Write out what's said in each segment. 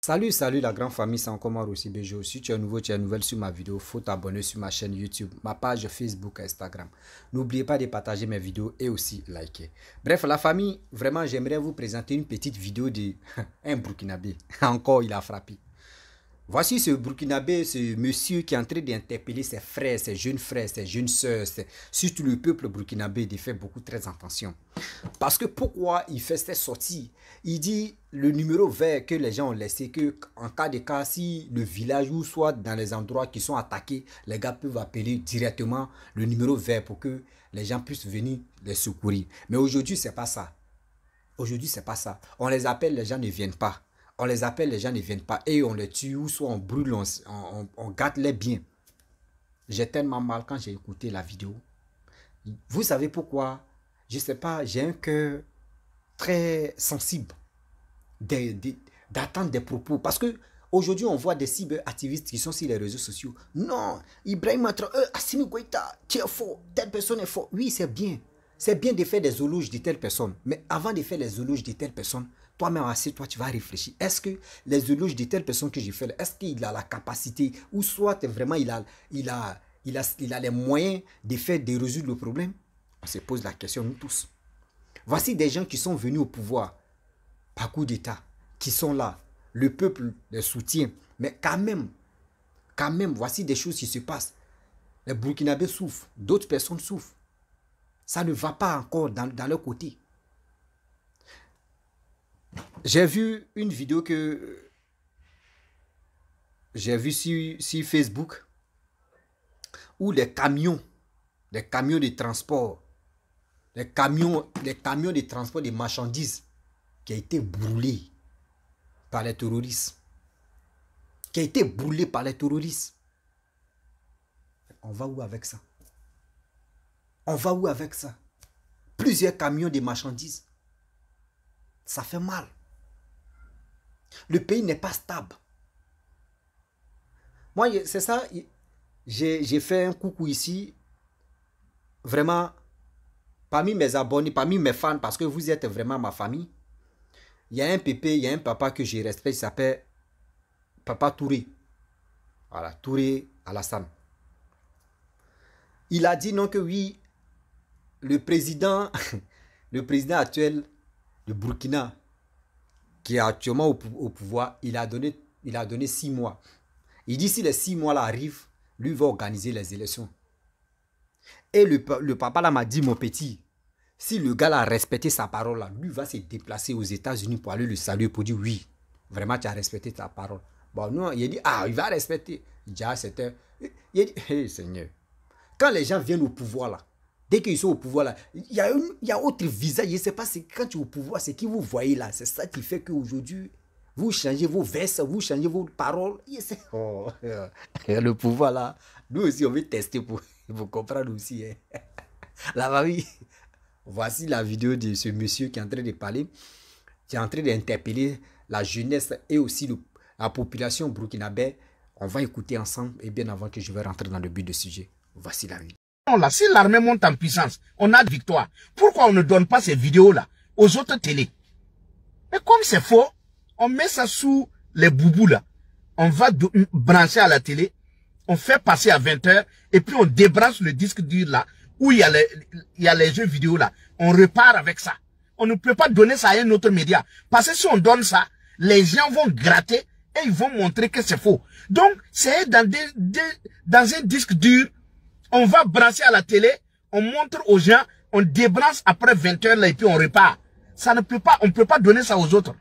Salut la grande famille, c'est encore moi aussi Béjo. Si tu es nouveau, tu es nouvelle sur ma vidéo, faut t'abonner sur ma chaîne YouTube, ma page Facebook, Instagram. N'oubliez pas de partager mes vidéos et aussi liker. Bref, la famille, vraiment j'aimerais vous présenter une petite vidéo de un Burkinabé. Encore il a frappé. Voici ce Burkinabé, ce monsieur qui est en train d'interpeller ses frères, ses jeunes sœurs, surtout le peuple burkinabé, de faire beaucoup très attention. Parce que pourquoi il fait cette sortie? Il dit le numéro vert que les gens ont laissé, que en cas de cas, si le village ou soit dans les endroits qui sont attaqués, les gars peuvent appeler directement le numéro vert pour que les gens puissent venir les secourir. Mais aujourd'hui, c'est pas ça. Aujourd'hui, c'est pas ça. On les appelle, les gens ne viennent pas. On les appelle, les gens ne viennent pas. Et on les tue, ou soit on brûle, on gâte les biens. J'ai tellement mal quand j'ai écouté la vidéo. Vous savez pourquoi? Je ne sais pas, j'ai un cœur très sensible d'attendre des propos. Parce que aujourd'hui, on voit des cyberactivistes qui sont sur les réseaux sociaux. Non, Ibrahim Assimi Goïta, tu es faux, telle personne est faux. Oui, c'est bien. C'est bien de faire des éloges de telle personne. Mais avant de faire les éloges de telle personne, toi-même assez, toi, tu vas réfléchir. Est-ce que les éloges de telle personne que j'ai fait, est-ce qu'il a la capacité ou soit vraiment il a les moyens de résoudre le problème? On se pose la question, nous tous. Voici des gens qui sont venus au pouvoir par coup d'État, qui sont là. Le peuple les soutient. Mais quand même, voici des choses qui se passent. Les Burkinabés souffrent, d'autres personnes souffrent. Ça ne va pas encore dans leur côté. J'ai vu une vidéo que j'ai vue sur Facebook où les camions de transport, les camions de transport de marchandises qui a été brûlés par les terroristes. On va où avec ça? Plusieurs camions de marchandises. Ça fait mal. Le pays n'est pas stable. Moi, c'est ça, j'ai fait un coucou ici. Vraiment, parmi mes abonnés, parmi mes fans, parce que vous êtes vraiment ma famille. Il y a un pépé, il y a un papa que je respecte, il s'appelle Papa Touré. Voilà, Touré Alassane. Il a dit non que oui, le président actuel de Burkina, qui est actuellement au pouvoir, il a donné 6 mois. Il dit si les 6 mois là arrivent, lui va organiser les élections. Et le papa là m'a dit, mon petit, si le gars là a respecté sa parole là, lui va se déplacer aux États-Unis pour aller le saluer, pour dire oui, vraiment tu as respecté ta parole. Bon, non, il a dit, ah, il va respecter. Il dit, ah, c'était... Il a dit, hey, Seigneur, quand les gens viennent au pouvoir là, dès qu'ils sont au pouvoir là, il y a autre visage. Je ne sais pas, quand tu es au pouvoir, c'est qui vous voyez là. C'est ça qui fait qu'aujourd'hui, vous changez vos vestes, vous changez vos paroles. Oh, le pouvoir là, nous aussi on veut tester pour comprendre aussi. Hein. La famille, voici la vidéo de ce monsieur qui est en train de parler, qui est en train d'interpeller la jeunesse et aussi la population burkinabé. On va écouter ensemble et bien avant que je vais rentrer dans le but du sujet. Voici la vidéo. Là, si l'armée monte en puissance, on a de victoire. Pourquoi on ne donne pas ces vidéos-là aux autres télés? Et comme c'est faux, on met ça sous les boubous là. On va brancher à la télé, on fait passer à 20 h et puis on débranche le disque dur là, où il y a les jeux vidéo là. On repart avec ça. On ne peut pas donner ça à un autre média. Parce que si on donne ça, les gens vont gratter et ils vont montrer que c'est faux. Donc, c'est dans un disque dur. On va brancher à la télé, on montre aux gens, on débranche après 20 h là et puis on repart. Ça ne peut pas, on ne peut pas donner ça aux autres.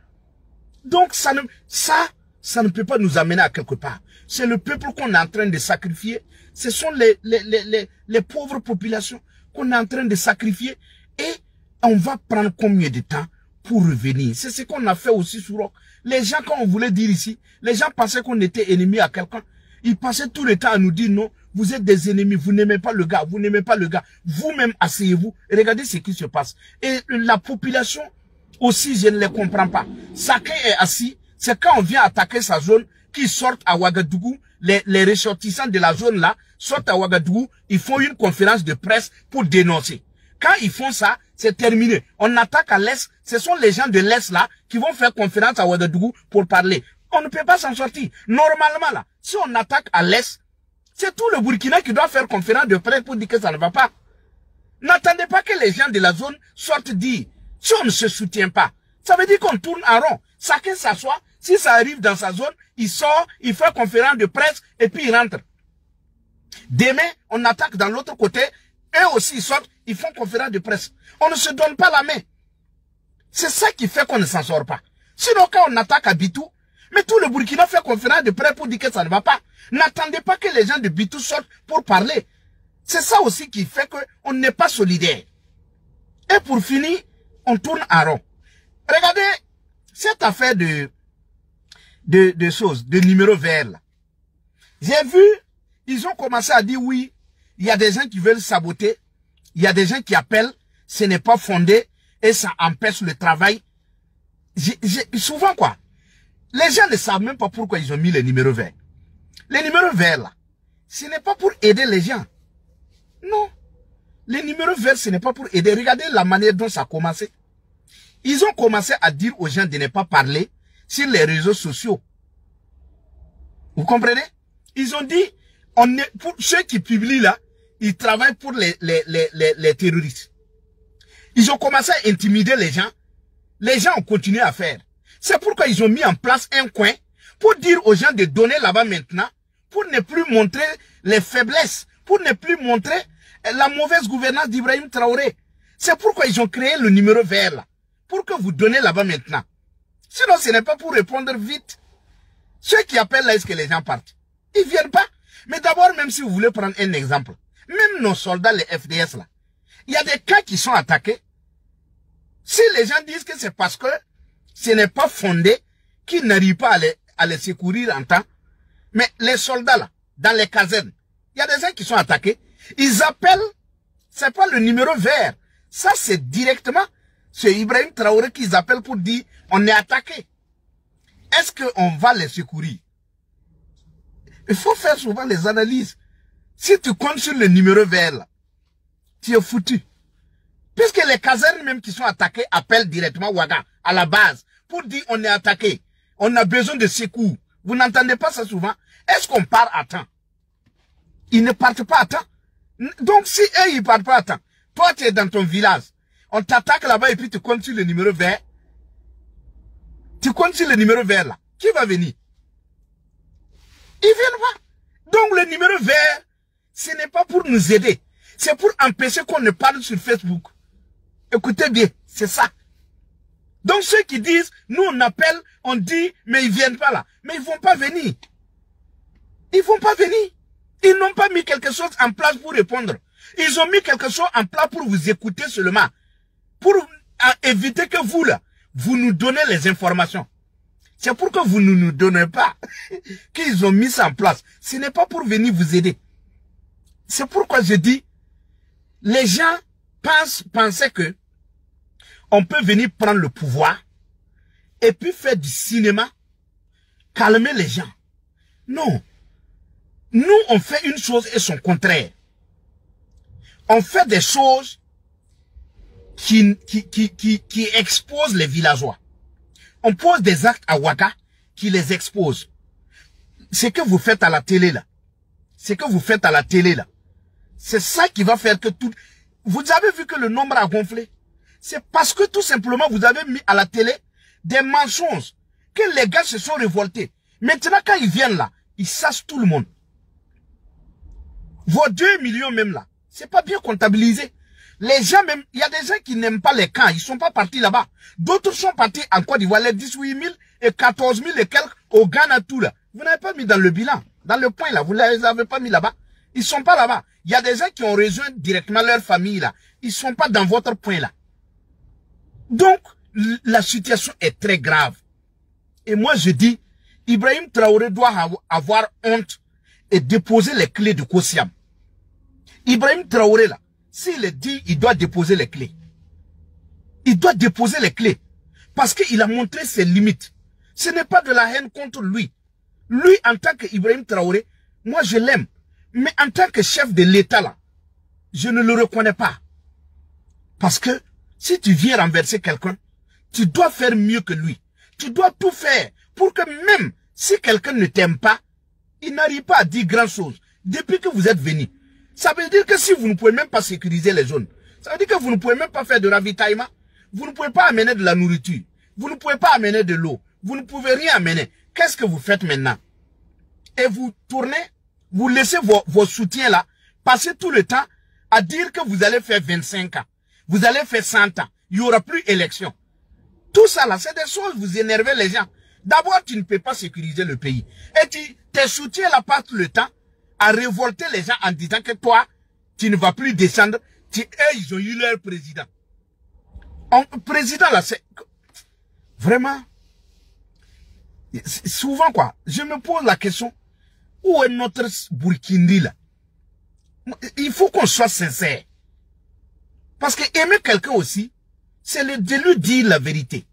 Donc ça ne peut pas nous amener à quelque part. C'est le peuple qu'on est en train de sacrifier. Ce sont les pauvres populations qu'on est en train de sacrifier. Et on va prendre combien de temps pour revenir? C'est ce qu'on a fait aussi sur Rock. Les gens, quand on voulait dire ici, les gens pensaient qu'on était ennemis à quelqu'un. Ils passaient tout le temps à nous dire non, vous êtes des ennemis, vous n'aimez pas le gars, vous n'aimez pas le gars. Vous-même, asseyez-vous, regardez ce qui se passe. Et la population aussi, je ne les comprends pas. Chacun est assis, c'est quand on vient attaquer sa zone qu'ils sortent à Ouagadougou, les ressortissants de la zone là, sortent à Ouagadougou, ils font une conférence de presse pour dénoncer. Quand ils font ça, c'est terminé. On attaque à l'Est, ce sont les gens de l'Est là qui vont faire conférence à Ouagadougou pour parler. On ne peut pas s'en sortir. Normalement, là, si on attaque à l'Est, c'est tout le Burkina qui doit faire conférence de presse pour dire que ça ne va pas. N'attendez pas que les gens de la zone sortent dire, si on ne se soutient pas, ça veut dire qu'on tourne en rond. Chacun s'assoit, si ça arrive dans sa zone, il sort, il fait conférence de presse et puis il rentre. Demain, on attaque dans l'autre côté, eux aussi ils sortent, ils font conférence de presse. On ne se donne pas la main. C'est ça qui fait qu'on ne s'en sort pas. Sinon, quand on attaque à Bitou, mais tout le Burkina fait conférence de presse pour dire que ça ne va pas. N'attendez pas que les gens de Bitou sortent pour parler. C'est ça aussi qui fait qu'on n'est pas solidaire. Et pour finir, on tourne en rond. Regardez cette affaire de choses, de numéro vert là. J'ai vu, ils ont commencé à dire oui, il y a des gens qui veulent saboter, il y a des gens qui appellent, ce n'est pas fondé et ça empêche le travail. Souvent quoi, les gens ne savent même pas pourquoi ils ont mis les numéros verts. Les numéros verts là, ce n'est pas pour aider les gens. Non. Les numéros verts, ce n'est pas pour aider. Regardez la manière dont ça a commencé. Ils ont commencé à dire aux gens de ne pas parler sur les réseaux sociaux. Vous comprenez? Ils ont dit, pour ceux qui publient là, ils travaillent pour les terroristes. Ils ont commencé à intimider les gens. Les gens ont continué à faire. C'est pourquoi ils ont mis en place un coin pour dire aux gens de donner là-bas maintenant, pour ne plus montrer les faiblesses, pour ne plus montrer la mauvaise gouvernance d'Ibrahim Traoré. C'est pourquoi ils ont créé le numéro vert là, pour que vous donnez là-bas maintenant. Sinon, ce n'est pas pour répondre vite. Ceux qui appellent là, est-ce que les gens partent? Ils viennent pas. Mais d'abord, même si vous voulez prendre un exemple, même nos soldats, les FDS là, il y a des cas qui sont attaqués. Si les gens disent que c'est parce que ce n'est pas fondé, qu'ils n'arrivent pas à les secourir en temps, mais les soldats là, dans les casernes, il y a des gens qui sont attaqués. Ils appellent, c'est pas le numéro vert. Ça, c'est directement, c'est Ibrahim Traoré qu'ils appellent pour dire, on est attaqué. Est-ce qu'on va les secourir? Il faut faire souvent les analyses. Si tu comptes sur le numéro vert, là, tu es foutu. Puisque les casernes même qui sont attaquées appellent directement Ouaga, à la base, pour dire, on est attaqué. On a besoin de secours. Vous n'entendez pas ça souvent? Est-ce qu'on part à temps? Ils ne partent pas à temps. Donc, si eux, ils partent pas à temps, toi, tu es dans ton village, on t'attaque là-bas et puis tu comptes sur le numéro vert. Tu comptes sur le numéro vert là. Qui va venir? Ils viennent pas. Donc, le numéro vert, ce n'est pas pour nous aider. C'est pour empêcher qu'on ne parle sur Facebook. Écoutez bien, c'est ça. Donc, ceux qui disent, nous on appelle, on dit, mais ils viennent pas là. Mais ils vont pas venir. Ils vont pas venir. Ils n'ont pas mis quelque chose en place pour répondre. Ils ont mis quelque chose en place pour vous écouter seulement. Pour éviter que vous, là, vous nous donnez les informations. C'est pour que vous ne nous donnez pas qu'ils ont mis ça en place. Ce n'est pas pour venir vous aider. C'est pourquoi je dis, les gens pensaient que on peut venir prendre le pouvoir et puis faire du cinéma, calmer les gens. Non. Nous, on fait une chose et son contraire. On fait des choses qui exposent les villageois. On pose des actes à Ouaga qui les exposent. Ce que vous faites à la télé là, ce que vous faites à la télé là, c'est ça qui va faire que tout... Vous avez vu que le nombre a gonflé. C'est parce que tout simplement vous avez mis à la télé des mensonges que les gars se sont révoltés. Maintenant quand ils viennent là, ils chassent tout le monde. Vos 2 millions même là, c'est pas bien comptabilisé. Les gens même, il y a des gens qui n'aiment pas les camps, ils sont pas partis là-bas. D'autres sont partis en Côte d'Ivoire, les 18 000 et 14 000 et quelques au Ghana tout là. Vous n'avez pas mis dans le bilan, dans le point là, vous les avez pas mis là-bas. Ils sont pas là-bas. Il y a des gens qui ont rejoint directement leur famille là. Ils sont pas dans votre point là. Donc, la situation est très grave. Et moi je dis, Ibrahim Traoré doit avoir honte et déposer les clés de Kosiam. Ibrahim Traoré là, s'il est dit, il doit déposer les clés. Il doit déposer les clés. Parce qu'il a montré ses limites. Ce n'est pas de la haine contre lui. Lui, en tant qu'Ibrahim Traoré, moi je l'aime. Mais en tant que chef de l'État là, je ne le reconnais pas. Parce que si tu viens renverser quelqu'un, tu dois faire mieux que lui. Tu dois tout faire pour que même Si quelqu'un ne t'aime pas, il n'arrive pas à dire grand chose. Depuis que vous êtes venu, ça veut dire que si vous ne pouvez même pas sécuriser les zones, ça veut dire que vous ne pouvez même pas faire de ravitaillement, vous ne pouvez pas amener de la nourriture, vous ne pouvez pas amener de l'eau, vous ne pouvez rien amener. Qu'est-ce que vous faites maintenant? Et vous tournez, vous laissez vos soutiens là, passer tout le temps à dire que vous allez faire 25 ans, vous allez faire 100 ans, il n'y aura plus élection. Tout ça là, c'est des choses, vous énervez les gens. D'abord, tu ne peux pas sécuriser le pays. Et tes soutiens là passent le temps à révolter les gens en disant que toi, tu ne vas plus descendre. Eux, ils ont eu leur président. Président là, c'est... Vraiment... Souvent quoi, je me pose la question, où est notre Burkindi là? Il faut qu'on soit sincère. Parce que aimer quelqu'un aussi, c'est de lui dire la vérité.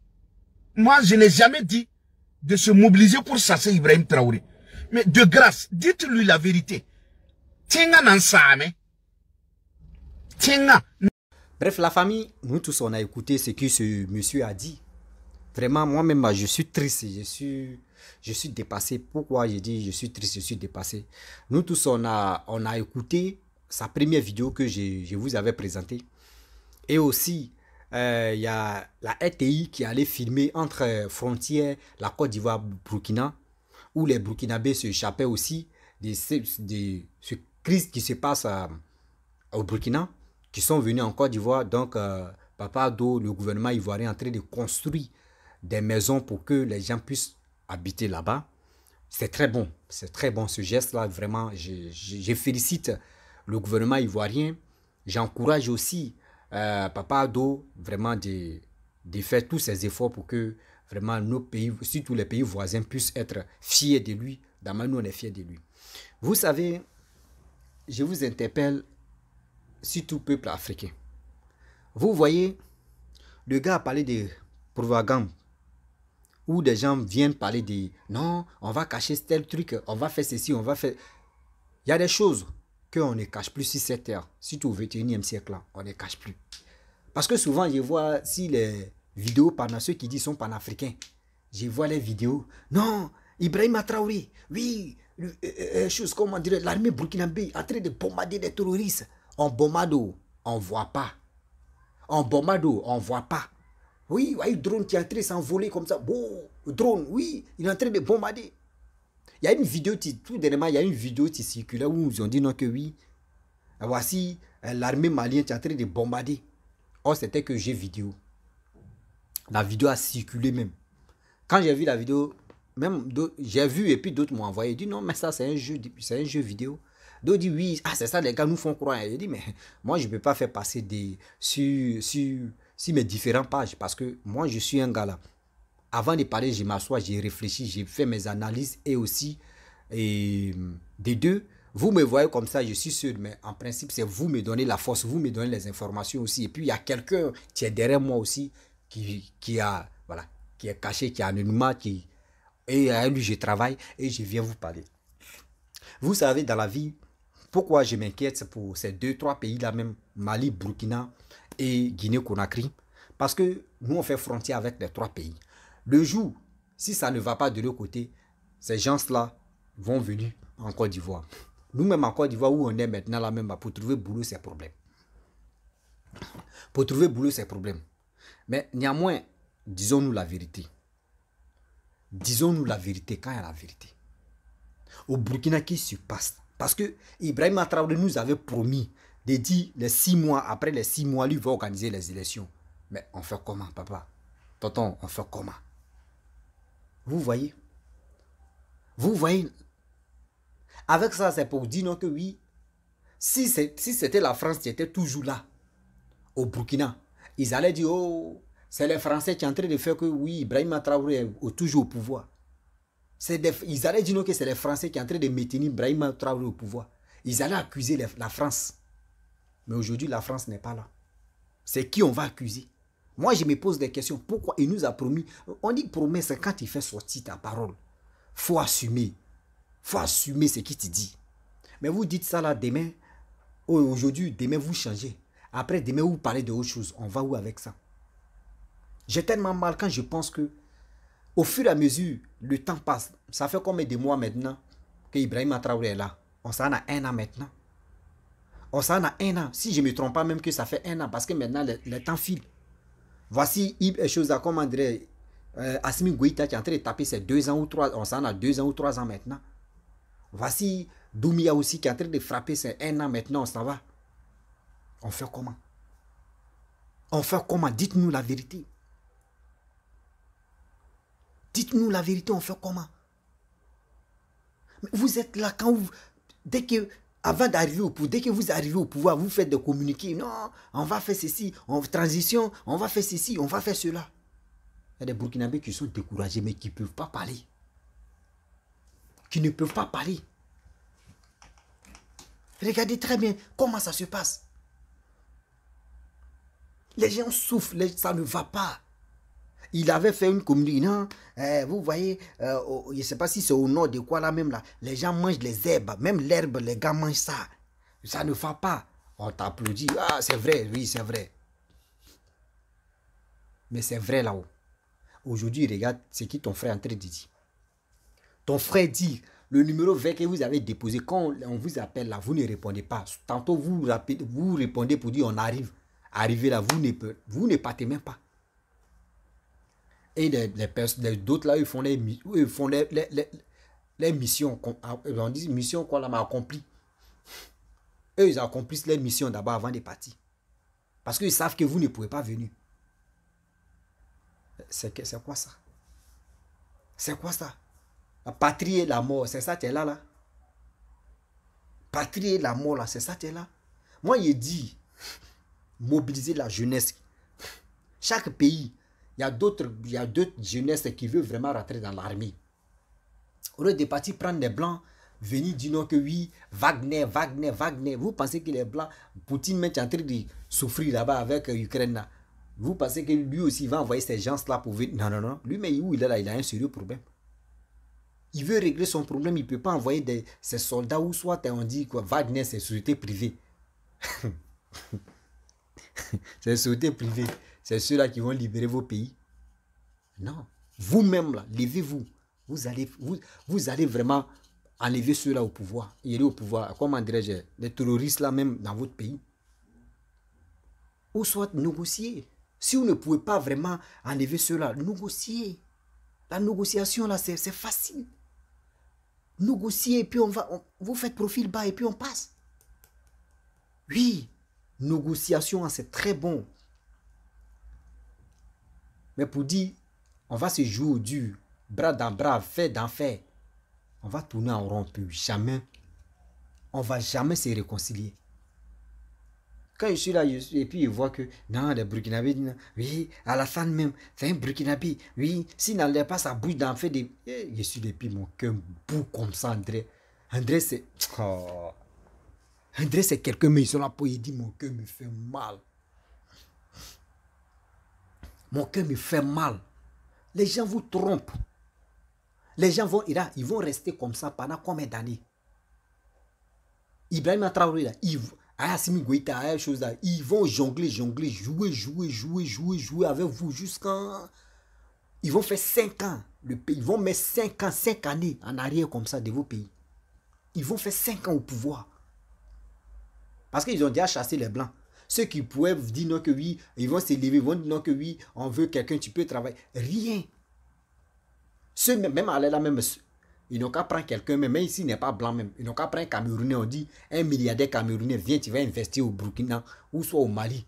Moi, je n'ai jamais dit de se mobiliser pour chasser Ibrahim Traoré. Mais de grâce, dites-lui la vérité. Bref, la famille, nous tous, on a écouté ce que ce monsieur a dit. Vraiment, moi-même, je suis triste, je suis dépassé. Pourquoi je dis je suis triste, je suis dépassé? Nous tous, on a écouté sa première vidéo que je vous avais présentée. Et aussi, il y a la RTI qui allait filmer entre frontières, la Côte d'Ivoire, Burkina, où les Burkinabés se échappaient aussi de ce crise qui se passe au Burkina, qui sont venus en Côte d'Ivoire. Donc, Papa Ado, le gouvernement ivoirien, est en train de construire des maisons pour que les gens puissent habiter là-bas. C'est très bon ce geste-là, vraiment. Je félicite le gouvernement ivoirien. J'encourage aussi Papa Ado vraiment de faire tous ces efforts pour que vraiment nos pays, surtout les pays voisins, puissent être fiers de lui. D'abord, nous, on est fiers de lui. Vous savez, je vous interpelle sur tout peuple africain. Vous voyez, le gars a parlé de propagande, où des gens viennent parler de non, on va cacher tel truc, on va faire ceci, on va faire... Il y a des choses qu'on ne cache plus sur cette terre, surtout au 21e siècle, là, on ne cache plus. Parce que souvent, je vois si les vidéos pendant ceux qui disent sont panafricains, je vois les vidéos, non, Ibrahim Traoré, oui, chose, comment dire, l'armée burkinabé en train de bombarder des terroristes. En bombado, on ne voit pas. En bombado, on ne voit pas. Oui, il y a un drone qui est en train de s'envoler comme ça. Bon, drone, oui, il est en train de bombarder. Il y a une vidéo, tout dernièrement, il y a une vidéo qui circulait où ils ont dit non que oui. Voici l'armée malienne qui est en train de bombarder. Oh, c'était que j'ai vidéo. La vidéo a circulé même. Quand j'ai vu la vidéo, même j'ai vu et puis d'autres m'ont envoyé. Ils disent non, mais ça c'est un jeu vidéo. D'autres disent oui, ah c'est ça les gars nous font croire. J'ai dit mais moi je ne peux pas faire passer sur mes différentes pages parce que moi je suis un gars là. Avant de parler, je m'assois, j'ai réfléchi, j'ai fait mes analyses et aussi des deux. Vous me voyez comme ça, je suis sûr, mais en principe, c'est vous me donnez la force, vous me donnez les informations aussi. Et puis, il y a quelqu'un qui est derrière moi aussi, qui est caché, qui est anonymat, et à lui, je travaille et je viens vous parler. Vous savez, dans la vie, pourquoi je m'inquiète pour ces 2-3 pays-là même, Mali, Burkina et Guinée-Conakry? Parce que nous, on fait frontière avec les 3 pays. Le jour, si ça ne va pas de l'autre côté, ces gens-là vont venir en Côte d'Ivoire. Nous-mêmes en Côte d'Ivoire, où on est maintenant là même, pour trouver boulot, c'est problème. Pour trouver boulot, c'est problème. Mais néanmoins, disons-nous la vérité. Disons-nous la vérité quand il y a la vérité. Au Burkina, qu'est-ce qui se passe? Parce que Ibrahim Traoré nous avait promis de dire les 6 mois, après les 6 mois, lui va organiser les élections. Mais on fait comment, papa? Tonton, on fait comment? Vous voyez? Vous voyez? Avec ça, c'est pour dire non que oui, si c'était la France qui était toujours là, au Burkina, ils allaient dire, oh, c'est les Français qui sont en train de faire que oui, Ibrahim Traoré est toujours au pouvoir. Ils allaient dire non que c'est les Français qui sont en train de maintenir Ibrahim Traoré au pouvoir. Ils allaient accuser la France. Mais aujourd'hui, la France n'est pas là. C'est qui on va accuser? Moi, je me pose des questions. Pourquoi il nous a promis? On dit promesse quand il fait sortir ta parole. Il faut assumer. Il faut assumer ce qu'il te dit. Mais vous dites ça là demain. Aujourd'hui, demain vous changez. Après, demain vous parlez de autre chose. On va où avec ça? J'ai tellement mal quand je pense que Au fur et à mesure, le temps passe. Ça fait combien de mois maintenant que Ibrahima Traoré est là? On s'en a 1 an maintenant. On s'en a 1 an. Si je ne me trompe pas, même que ça fait 1 an, parce que maintenant, le temps file. Voici chose à comment dire, Assimi Goïta qui est en train de taper ses 2 ans ou 3 ans. On s'en a 2 ans ou 3 ans maintenant. Voici Doumia aussi qui est en train de frapper ses 1 an maintenant. Ça va. On fait comment? On fait comment? Dites-nous la vérité. Dites-nous la vérité, on fait comment? Vous êtes là quand vous... Avant d'arriver au pouvoir, dès que vous arrivez au pouvoir, vous faites des communiqués. Non, on va faire ceci, transition, on va faire ceci, on va faire cela. Il y a des Burkinabés qui sont découragés, mais qui ne peuvent pas parler. Qui ne peuvent pas parler. Regardez très bien comment ça se passe. Les gens souffrent, ça ne va pas. Il avait fait une communique. Non, vous voyez, je ne sais pas si c'est au nord de quoi là même là. Les gens mangent les herbes. Même l'herbe, les gars mangent ça. Ça ne va pas. On t'applaudit. Ah, c'est vrai, oui, c'est vrai. Mais c'est vrai là-haut. Aujourd'hui, regarde ce que ton frère est en train de dire. Ton frère dit, le numéro vert que vous avez déposé, quand on vous appelle là, vous ne répondez pas. Tantôt, vous répondez pour dire on arrive. Arrivez là, vous ne partez même pas. Et d'autres là, ils font les missions. On dit mission quoi là, mais accomplie. Eux, ils accomplissent les missions d'abord avant de partir. Parce qu'ils savent que vous ne pouvez pas venir. C'est quoi ça? C'est quoi ça? La patrie et la mort, c'est ça, tu es là, là. Patrie et la mort, là, c'est ça, tu es là. Moi, il dit, mobiliser la jeunesse. Chaque pays, il y a d'autres jeunesses qui veulent vraiment rentrer dans l'armée. Au lieu de partir prendre les blancs, venir dire non que oui, Wagner. Vous pensez que les blancs, Poutine même est en train de souffrir là-bas avec l'Ukraine. Vous pensez que lui aussi va envoyer ces gens-là pour venir. Non. Lui, mais où il est là, il a un sérieux problème. Il veut régler son problème, il ne peut pas envoyer ses soldats ou soit on dit que Wagner, c'est société privée. C'est société privée. C'est ceux-là qui vont libérer vos pays. Non. Vous-même, là, levez-vous. Vous allez vraiment enlever ceux-là au pouvoir. Il est au pouvoir. Comment dirais-je? Les terroristes là même dans votre pays. Ou soit négocier. Si vous ne pouvez pas vraiment enlever ceux-là, négocier. La négociation là, c'est facile. Négocier et puis vous faites profil bas et puis on passe. Oui, négociation, c'est très bon. Mais pour dire, on va se jouer au dur, bras dans bras, fait dans fait, on va tourner en rond, puis jamais, on va jamais se réconcilier. Quand je suis là, et puis je vois que, non, les Burkinabés disent, oui, Alassane même, c'est un Burkinabé, oui, s'il n'allait pas, ça bouge dans fait des... Je suis depuis mon cœur bout comme ça, André. André, c'est... Oh. André, c'est quelqu'un, mais ils sont là pour lui dire, mon cœur me fait mal. Mon cœur me fait mal. Les gens vous trompent. Les gens vont, ils vont rester comme ça pendant combien d'années? Ibrahima Traoré, là, Assimi Goïta, chose là, ils vont jongler, jouer avec vous jusqu'à... Ils vont faire 5 ans. Le pays, ils vont mettre 5 années en arrière comme ça de vos pays. Ils vont faire 5 ans au pouvoir. Parce qu'ils ont déjà chassé les Blancs. Ceux qui pouvaient dire non que oui, ils vont s'élever, ils vont dire non que oui, on veut quelqu'un, tu peux travailler. Rien. Ceux même à là même, ils n'ont qu'à prendre quelqu'un, même ici il n'est pas blanc même. Ils n'ont qu'à prendre un Camerounais, on dit, un milliardaire Camerounais, viens, tu vas investir au Burkina ou soit au Mali.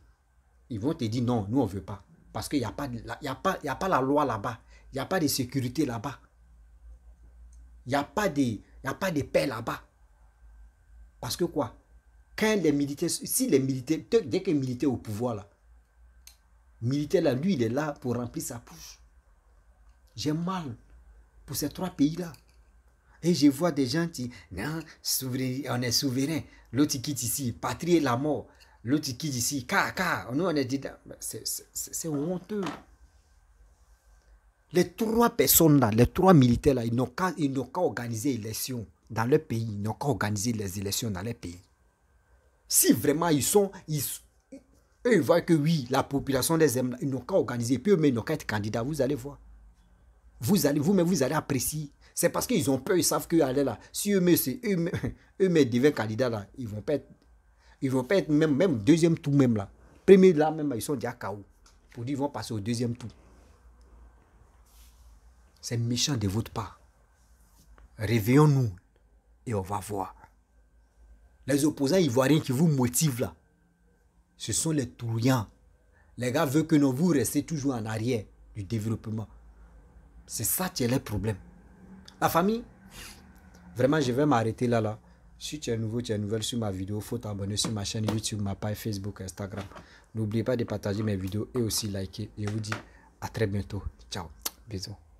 Ils vont te dire non, nous on ne veut pas. Parce qu'il n'y a pas la loi là-bas. Il n'y a pas de sécurité là-bas. Il n'y a pas de paix là-bas. Parce que quoi? Quand les militaires, si les militaires, dès que les militaires au pouvoir là, militaire là, lui il est là pour remplir sa poche. J'ai mal pour ces 3 pays là. Et je vois des gens qui, non, on est souverain. L'autre quitte ici, patrie et la mort. L'autre quitte ici, nous on est dit, c'est honteux. Les 3 personnes là, les 3 militaires là, ils n'ont qu'à organiser les élections dans leur pays. Ils n'ont qu'à organiser les élections dans leur pays. Si vraiment eux ils voient que oui, la population les aime, ils n'ont qu'à organiser, puis eux, mais ils n'ont qu'à être candidats, vous allez voir. vous-même, vous allez apprécier. C'est parce qu'ils ont peur, ils savent qu'eux allaient là. Si eux-mêmes deviennent candidats là, ils vont pas être même deuxième tour même là. Premier là même, ils sont déjà KO. Pour dire ils vont passer au deuxième tour. C'est méchant de votre part. Réveillons-nous et on va voir. Les opposants ivoiriens qui vous motivent là, ce sont les trouillants. Les gars veulent que vous restez toujours en arrière du développement. C'est ça qui est le problème. La famille, vraiment, je vais m'arrêter là. Si tu es nouveau, tu es nouvelle sur ma vidéo, il faut t'abonner sur ma chaîne YouTube, ma page Facebook, Instagram. N'oubliez pas de partager mes vidéos et aussi liker. Et je vous dis à très bientôt. Ciao. Bisous.